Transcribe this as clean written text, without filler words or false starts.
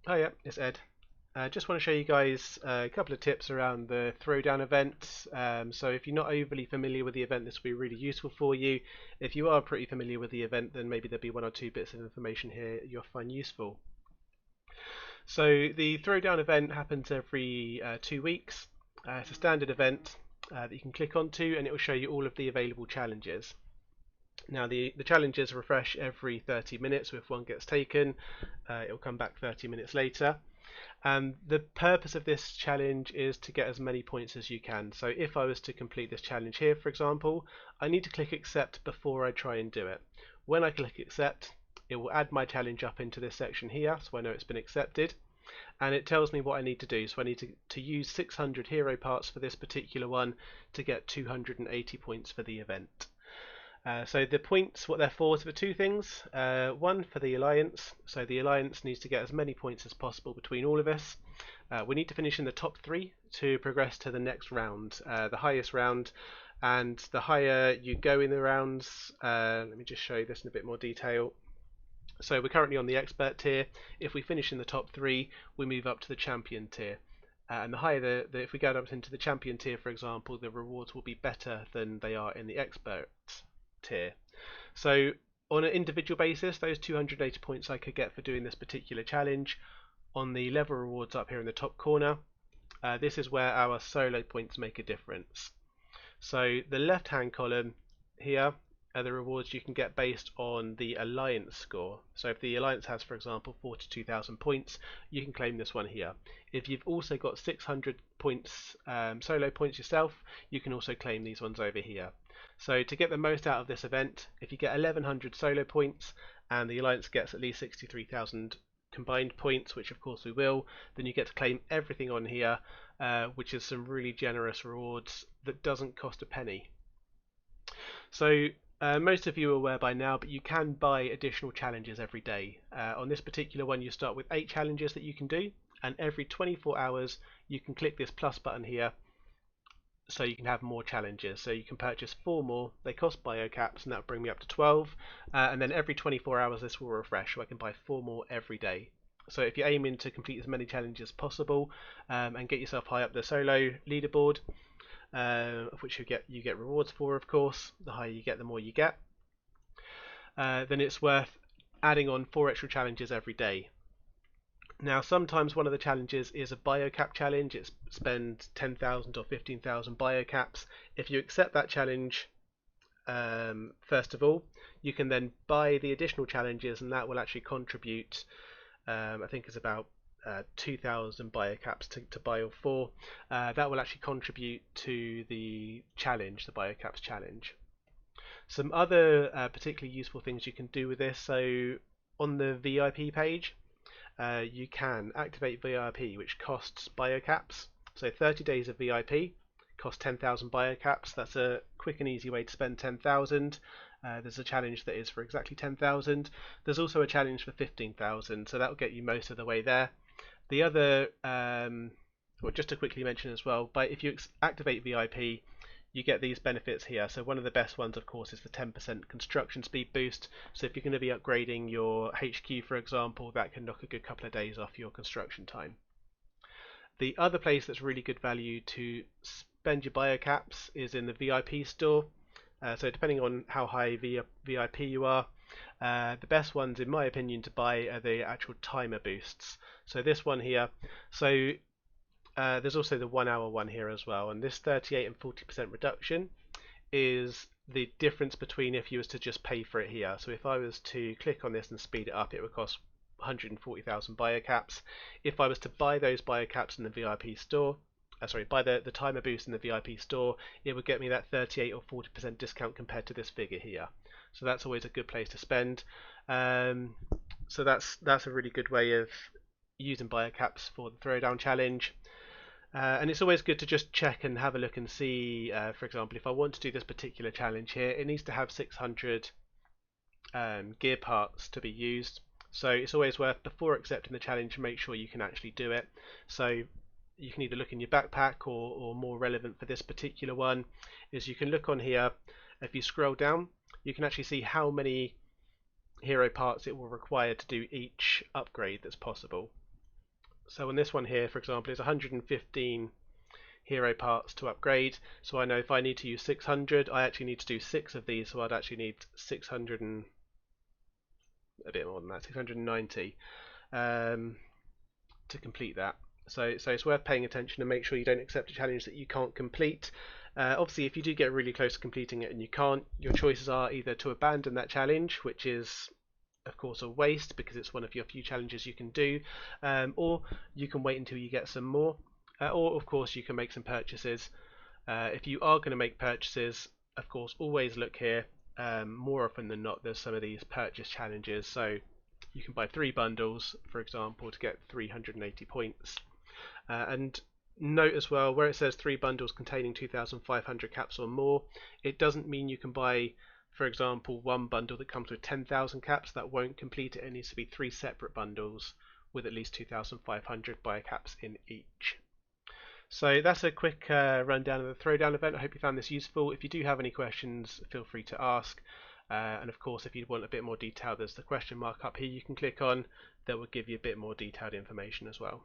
Oh yeah, it's Ed. I just want to show you guys a couple of tips around the Throwdown event. So if you're not overly familiar with the event, this will be really useful for you. If you are pretty familiar with the event, then maybe there'll be one or two bits of information here you'll find useful. So the Throwdown event happens every 2 weeks. It's a standard event that you can click onto, and it will show you all of the available challenges. Now the challenges refresh every 30 minutes, so if one gets taken, it will come back 30 minutes later. And the purpose of this challenge is to get as many points as you can. So if I was to complete this challenge here, for example, I need to click accept before I try and do it. When I click accept, it will add my challenge up into this section here, so I know it's been accepted. And it tells me what I need to do. So I need to use 600 hero parts for this particular one to get 280 points for the event. So the points, what they're for two things. One for the alliance. So the alliance needs to get as many points as possible between all of us. We need to finish in the top three to progress to the next round, the highest round. And the higher you go in the rounds, let me just show you this in a bit more detail. So we're currently on the expert tier. If we finish in the top three, we move up to the champion tier. And the higher if we go up into the champion tier, for example, the rewards will be better than they are in the expert tier. So on an individual basis, those 280 points I could get for doing this particular challenge. On the level rewards up here in the top corner, this is where our solo points make a difference. So the left hand column here are the rewards you can get based on the alliance score. So if the alliance has, for example, 42,000 points, you can claim this one here. If you've also got 600 points, solo points yourself, you can also claim these ones over here. So to get the most out of this event, if you get 1100 solo points and the alliance gets at least 63,000 combined points, which of course we will, then you get to claim everything on here, which is some really generous rewards that doesn't cost a penny. So most of you are aware by now, but you can buy additional challenges every day. On this particular one, you start with 8 challenges that you can do, and every 24 hours you can click this plus button here so you can have more challenges. So you can purchase 4 more. They cost bio caps, and that will bring me up to 12. And then every 24 hours this will refresh, so I can buy 4 more every day. So if you're aiming to complete as many challenges as possible and get yourself high up the solo leaderboard, of which you get rewards for, of course. The higher you get, the more you get. Then it's worth adding on 4 extra challenges every day. Now, sometimes one of the challenges is a biocap challenge. It's spend 10,000 or 15,000 biocaps. If you accept that challenge, first of all, you can then buy the additional challenges, and that will actually contribute. I think it's about 2,000 biocaps to buy all 4. That will actually contribute to the challenge, the biocaps challenge. Some other particularly useful things you can do with this. So on the VIP page, you can activate VIP, which costs biocaps. So 30 days of VIP costs 10,000 biocaps. That's a quick and easy way to spend 10,000. There's a challenge that is for exactly 10,000. There's also a challenge for 15,000, so that will get you most of the way there. The other, well, just to quickly mention as well, but if you activate VIP, you get these benefits here. So one of the best ones, of course, is the 10% construction speed boost. So if you're going to be upgrading your HQ, for example, that can knock a good couple of days off your construction time. The other place that's really good value to spend your biocaps is in the VIP store. So depending on how high VIP you are, the best ones, in my opinion, to buy are the actual timer boosts. So this one here. So there's also the 1 hour one here as well, and this 38 and 40% reduction is the difference between if you was to just pay for it here. So if I was to click on this and speed it up, it would cost 140,000 biocaps. If I was to buy those biocaps in the VIP store, buy the timer boost in the VIP store, it would get me that 38 or 40% discount compared to this figure here. So that's always a good place to spend. So that's a really good way of using biocaps for the Throwdown challenge. And it's always good to just check and have a look and see, for example, if I want to do this particular challenge here, it needs to have 600 gear parts to be used. So it's always worth, before accepting the challenge, make sure you can actually do it. So you can either look in your backpack, or more relevant for this particular one is you can look on here. If you scroll down, you can actually see how many hero parts it will require to do each upgrade that's possible. So on this one here, for example, is 115 hero parts to upgrade. So I know if I need to use 600, I actually need to do 6 of these. So I'd actually need 600 and a bit more than that, 690 to complete that. So it's worth paying attention and make sure you don't accept a challenge that you can't complete. Obviously, if you do get really close to completing it and you can't, your choices are either to abandon that challenge, which is of course a waste because it's one of your few challenges you can do, or you can wait until you get some more, or of course you can make some purchases. If you are going to make purchases, of course, always look here. More often than not, there's some of these purchase challenges, so you can buy 3 bundles, for example, to get 380 points. And note as well, where it says 3 bundles containing 2,500 caps or more, it doesn't mean you can buy, for example, 1 bundle that comes with 10,000 caps. That won't complete it. It needs to be 3 separate bundles with at least 2,500 buy caps in each. So that's a quick rundown of the Throwdown event. I hope you found this useful. If you do have any questions, feel free to ask. And of course, if you want a bit more detail, there's the question mark up here you can click on that will give you a bit more detailed information as well.